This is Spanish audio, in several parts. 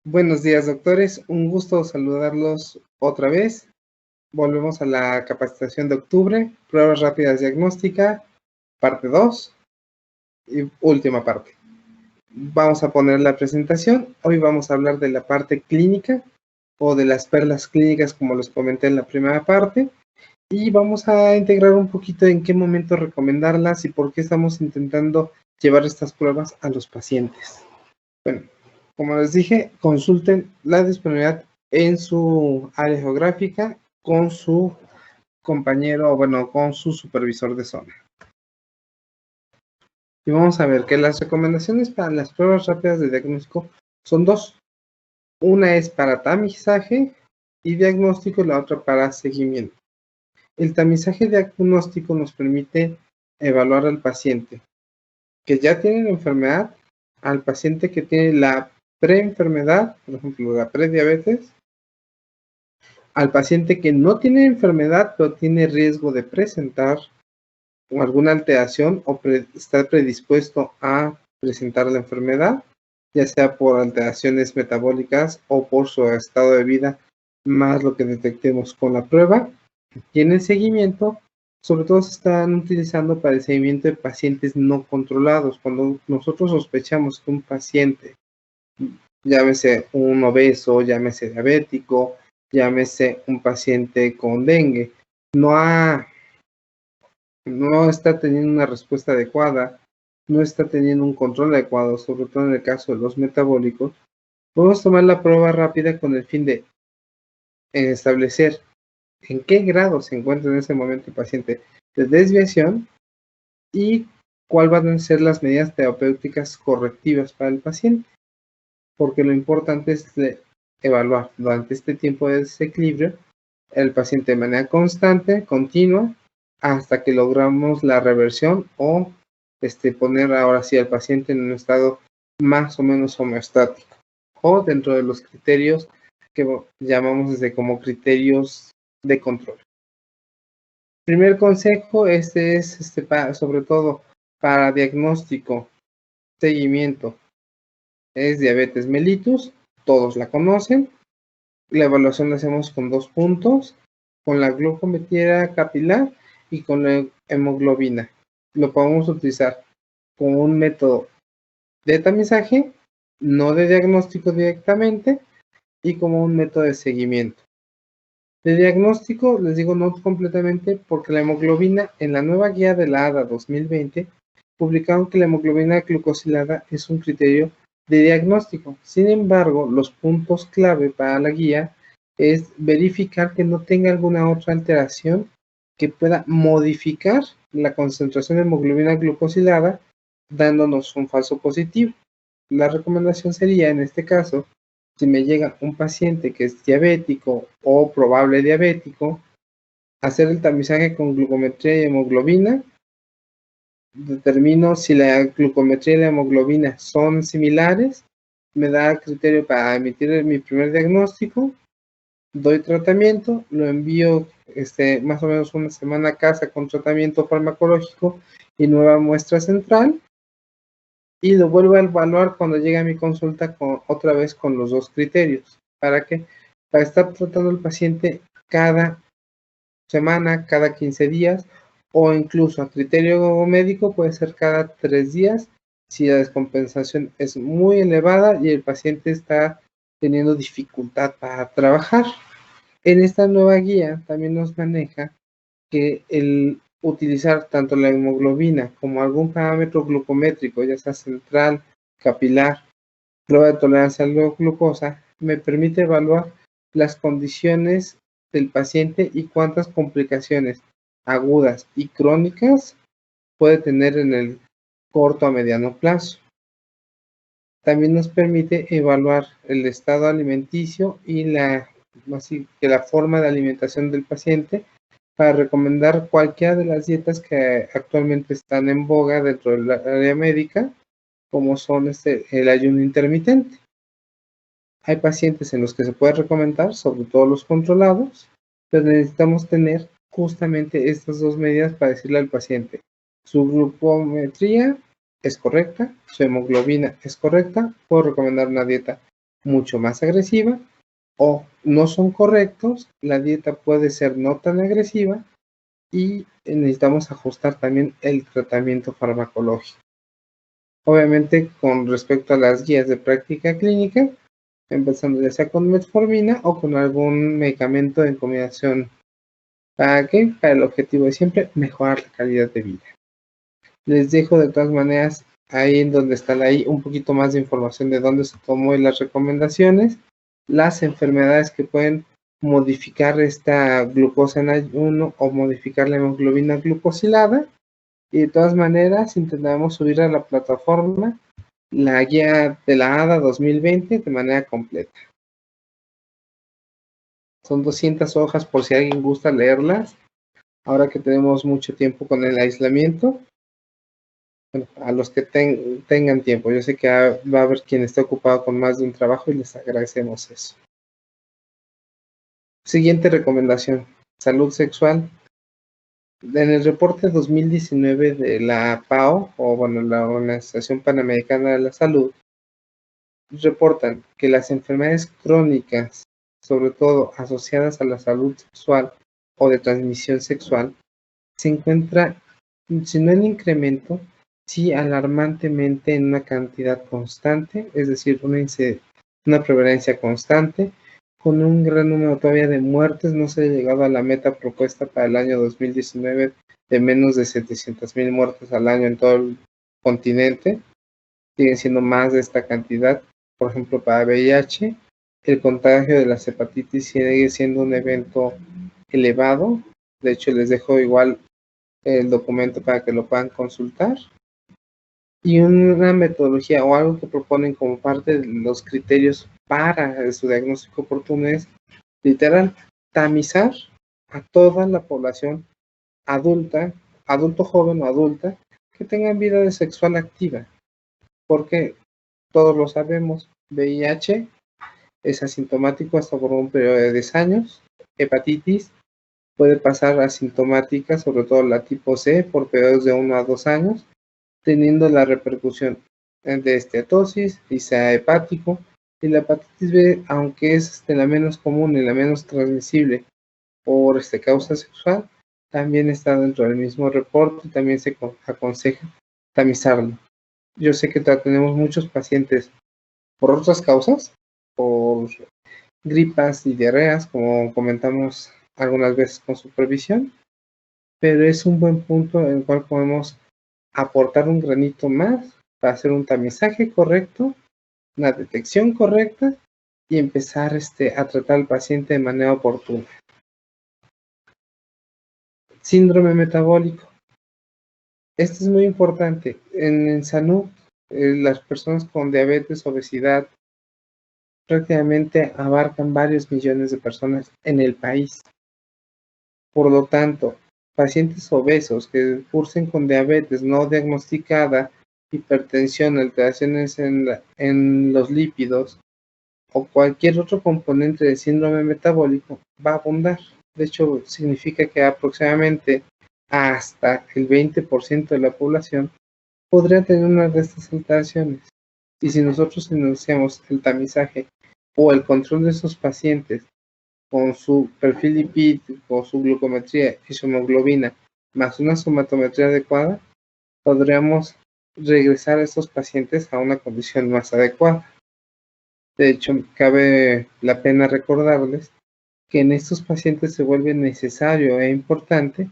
Buenos días, doctores. Un gusto saludarlos otra vez. Volvemos a la capacitación de octubre, pruebas rápidas diagnóstica, parte 2 y última parte. Vamos a poner la presentación. Hoy vamos a hablar de la parte clínica o de las perlas clínicas, como les comenté en la primera parte. Y vamos a integrar un poquito en qué momento recomendarlas y por qué estamos intentando llevar estas pruebas a los pacientes. Bueno, como les dije, consulten la disponibilidad en su área geográfica con su compañero o bueno, con su supervisor de zona. Y vamos a ver que las recomendaciones para las pruebas rápidas de diagnóstico son dos. Una es para tamizaje y diagnóstico y la otra para seguimiento. El tamizaje diagnóstico nos permite evaluar al paciente que ya tiene la enfermedad, al paciente que tiene la preenfermedad, por ejemplo, la prediabetes, al paciente que no tiene enfermedad, pero tiene riesgo de presentar alguna alteración o está predispuesto a presentar la enfermedad, ya sea por alteraciones metabólicas o por su estado de vida, más lo que detectemos con la prueba. Y en el seguimiento, sobre todo se están utilizando para el seguimiento de pacientes no controlados. Cuando nosotros sospechamos que un paciente, llámese un obeso, llámese diabético, llámese un paciente con dengue, no está teniendo una respuesta adecuada, no está teniendo un control adecuado, sobre todo en el caso de los metabólicos, podemos tomar la prueba rápida con el fin de establecer en qué grado se encuentra en ese momento el paciente de desviación y cuáles van a ser las medidas terapéuticas correctivas para el paciente, porque lo importante es evaluar durante este tiempo de desequilibrio el paciente de manera constante, continua, hasta que logramos la reversión o poner ahora sí al paciente en un estado más o menos homeostático o dentro de los criterios que llamamos desde como criterios de control. Primer consejo, este es sobre todo para diagnóstico, seguimiento, es diabetes mellitus, todos la conocen. La evaluación la hacemos con 2 puntos, con la glucometría capilar y con la hemoglobina. Lo podemos utilizar con un método de tamizaje, no de diagnóstico directamente, y como un método de seguimiento. De diagnóstico, les digo no completamente, porque la hemoglobina en la nueva guía de la ADA 2020 publicaron que la hemoglobina glucosilada es un criterio de diagnóstico. Sin embargo, los puntos clave para la guía es verificar que no tenga alguna otra alteración que pueda modificar la concentración de hemoglobina glucosilada, dándonos un falso positivo. La recomendación sería, en este caso, si me llega un paciente que es diabético o probable diabético, hacer el tamizaje con glucometría y hemoglobina. Determino si la glucometría y la hemoglobina son similares, me da criterio para emitir mi primer diagnóstico, doy tratamiento, lo envío más o menos una semana a casa con tratamiento farmacológico y nueva muestra central, y lo vuelvo a evaluar cuando llegue a mi consulta otra vez con los dos criterios. ¿Para qué? Para estar tratando al paciente cada semana, cada 15 días, o incluso a criterio médico puede ser cada 3 días si la descompensación es muy elevada y el paciente está teniendo dificultad para trabajar. En esta nueva guía también nos maneja que el utilizar tanto la hemoglobina como algún parámetro glucométrico, ya sea central, capilar, prueba de tolerancia a la glucosa, me permite evaluar las condiciones del paciente y cuántas complicaciones agudas y crónicas puede tener en el corto a mediano plazo. También nos permite evaluar el estado alimenticio y la forma de alimentación del paciente para recomendar cualquiera de las dietas que actualmente están en boga dentro del área médica, como son el ayuno intermitente. Hay pacientes en los que se puede recomendar, sobre todo los controlados, pero necesitamos tener justamente estas dos medidas para decirle al paciente: su glucometría es correcta, su hemoglobina es correcta, puedo recomendar una dieta mucho más agresiva, o no son correctos, la dieta puede ser no tan agresiva y necesitamos ajustar también el tratamiento farmacológico. Obviamente, con respecto a las guías de práctica clínica, empezando ya sea con metformina o con algún medicamento en combinación. ¿Para qué? Para el objetivo de siempre, mejorar la calidad de vida. Les dejo de todas maneras ahí en donde está ahí un poquito más de información de dónde se tomó y las recomendaciones, las enfermedades que pueden modificar esta glucosa en ayuno o modificar la hemoglobina glucosilada. Y de todas maneras intentamos subir a la plataforma la guía de la ADA 2020 de manera completa. Son 200 hojas por si alguien gusta leerlas, ahora que tenemos mucho tiempo con el aislamiento. Bueno, a los que tengan tiempo, yo sé que va a haber quien esté ocupado con más de un trabajo y les agradecemos eso. Siguiente recomendación, salud sexual. En el reporte 2019 de la PAO, o bueno, la Organización Panamericana de la Salud, reportan que las enfermedades crónicas, sobre todo asociadas a la salud sexual o de transmisión sexual, se encuentra, si no en incremento, sí alarmantemente en una cantidad constante, es decir, una prevalencia constante, con un gran número todavía de muertes. No se ha llegado a la meta propuesta para el año 2019 de menos de 700,000 muertes al año en todo el continente. Siguen siendo más de esta cantidad. Por ejemplo, para VIH, el contagio de las hepatitis sigue siendo un evento elevado. De hecho, les dejo igual el documento para que lo puedan consultar. Y una metodología o algo que proponen como parte de los criterios para su diagnóstico oportuno es, literal, tamizar a toda la población adulta, adulto joven o adulta, que tengan vida sexual activa. Porque todos lo sabemos, VIH es asintomático hasta por un periodo de 10 años, hepatitis puede pasar asintomática, sobre todo la tipo C, por periodos de 1 a 2 años, teniendo la repercusión de esteatosis y sea hepático. Y la hepatitis B, aunque es la menos común y la menos transmisible por causa sexual, también está dentro del mismo reporte y también se aconseja tamizarlo. Yo sé que tenemos muchos pacientes por otras causas, por gripas y diarreas, como comentamos algunas veces con supervisión, pero es un buen punto en el cual podemos aportar un granito más para hacer un tamizaje correcto, una detección correcta y empezar a tratar al paciente de manera oportuna. Síndrome metabólico. Este es muy importante. En salud, las personas con diabetes, obesidad, prácticamente abarcan varios millones de personas en el país. Por lo tanto, pacientes obesos que cursen con diabetes no diagnosticada, hipertensión, alteraciones en los lípidos o cualquier otro componente del síndrome metabólico va a abundar. De hecho, significa que aproximadamente hasta el 20% de la población podría tener una de estas alteraciones. Y si nosotros iniciamos el tamizaje o el control de esos pacientes con su perfil lipídico, su glucometría y su hemoglobina, más una somatometría adecuada, podríamos regresar a estos pacientes a una condición más adecuada. De hecho, cabe la pena recordarles que en estos pacientes se vuelve necesario e importante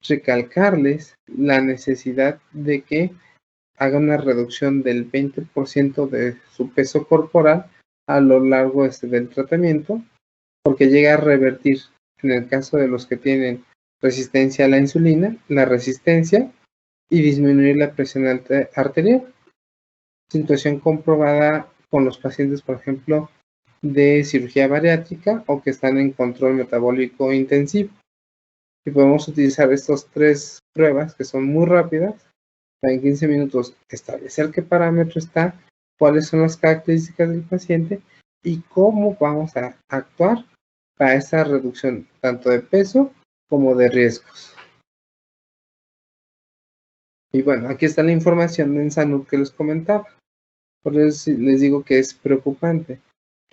recalcarles la necesidad de que haga una reducción del 20% de su peso corporal a lo largo del tratamiento, porque llega a revertir, en el caso de los que tienen resistencia a la insulina, la resistencia y disminuir la presión arterial. Situación comprobada con los pacientes, por ejemplo, de cirugía bariátrica o que están en control metabólico intensivo. Y podemos utilizar estas 3 pruebas que son muy rápidas para en 15 minutos establecer qué parámetro está, cuáles son las características del paciente y cómo vamos a actuar para esa reducción tanto de peso como de riesgos. Y bueno, aquí está la información en salud que les comentaba. Por eso les digo que es preocupante.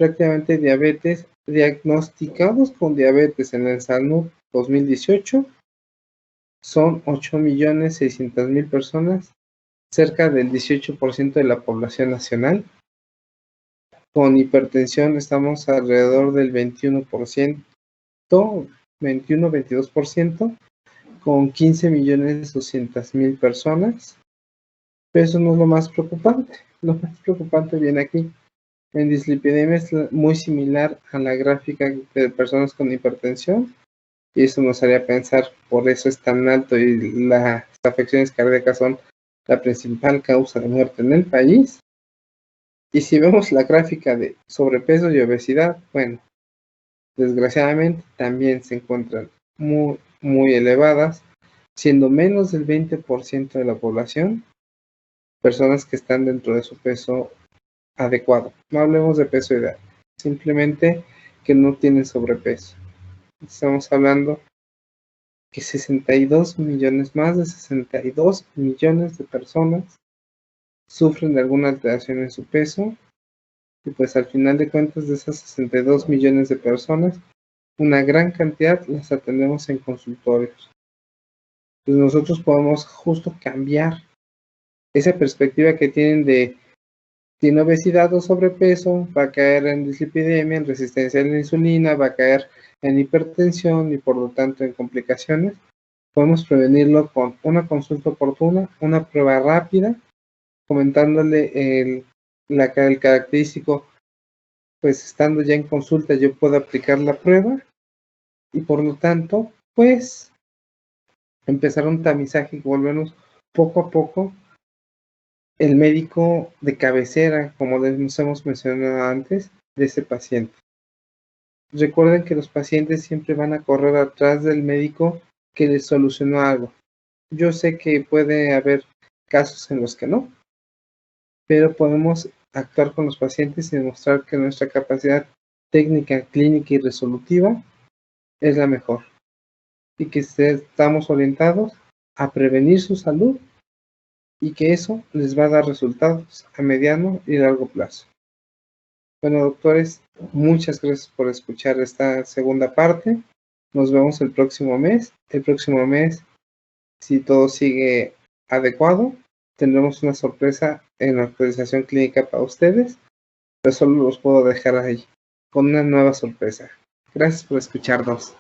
prácticamente diabetes, diagnosticados con diabetes en el SANUR 2018, son 8.600.000 personas, cerca del 18% de la población nacional. Con hipertensión estamos alrededor del 21%, 21-22%, con 15.200.000 personas. Pero eso no es lo más preocupante. Lo más preocupante viene aquí. En dislipidemia es muy similar a la gráfica de personas con hipertensión, y eso nos haría pensar, por eso es tan alto y las afecciones cardíacas son la principal causa de muerte en el país. Y si vemos la gráfica de sobrepeso y obesidad, bueno, desgraciadamente también se encuentran muy elevadas, siendo menos del 20% de la población personas que están dentro de su peso adecuado. No hablemos de peso ideal, simplemente que no tienen sobrepeso. Estamos hablando que 62 millones, más de 62 millones de personas sufren de alguna alteración en su peso, y pues al final de cuentas, de esas 62 millones de personas, una gran cantidad las atendemos en consultorios. Pues nosotros podemos justo cambiar esa perspectiva que tienen de tiene obesidad o sobrepeso, va a caer en dislipidemia, en resistencia a la insulina, va a caer en hipertensión y por lo tanto en complicaciones. Podemos prevenirlo con una consulta oportuna, una prueba rápida, comentándole el característico, pues estando ya en consulta yo puedo aplicar la prueba y por lo tanto, pues empezar un tamizaje y volvernos poco a poco el médico de cabecera, como les hemos mencionado antes, de ese paciente. Recuerden que los pacientes siempre van a correr atrás del médico que les solucionó algo. Yo sé que puede haber casos en los que no, pero podemos actuar con los pacientes y demostrar que nuestra capacidad técnica, clínica y resolutiva es la mejor y que estamos orientados a prevenir su salud y que eso les va a dar resultados a mediano y largo plazo. Bueno, doctores, muchas gracias por escuchar esta segunda parte. Nos vemos el próximo mes. El próximo mes, si todo sigue adecuado, tendremos una sorpresa en la actualización clínica para ustedes, pero solo los puedo dejar ahí con una nueva sorpresa. Gracias por escucharnos.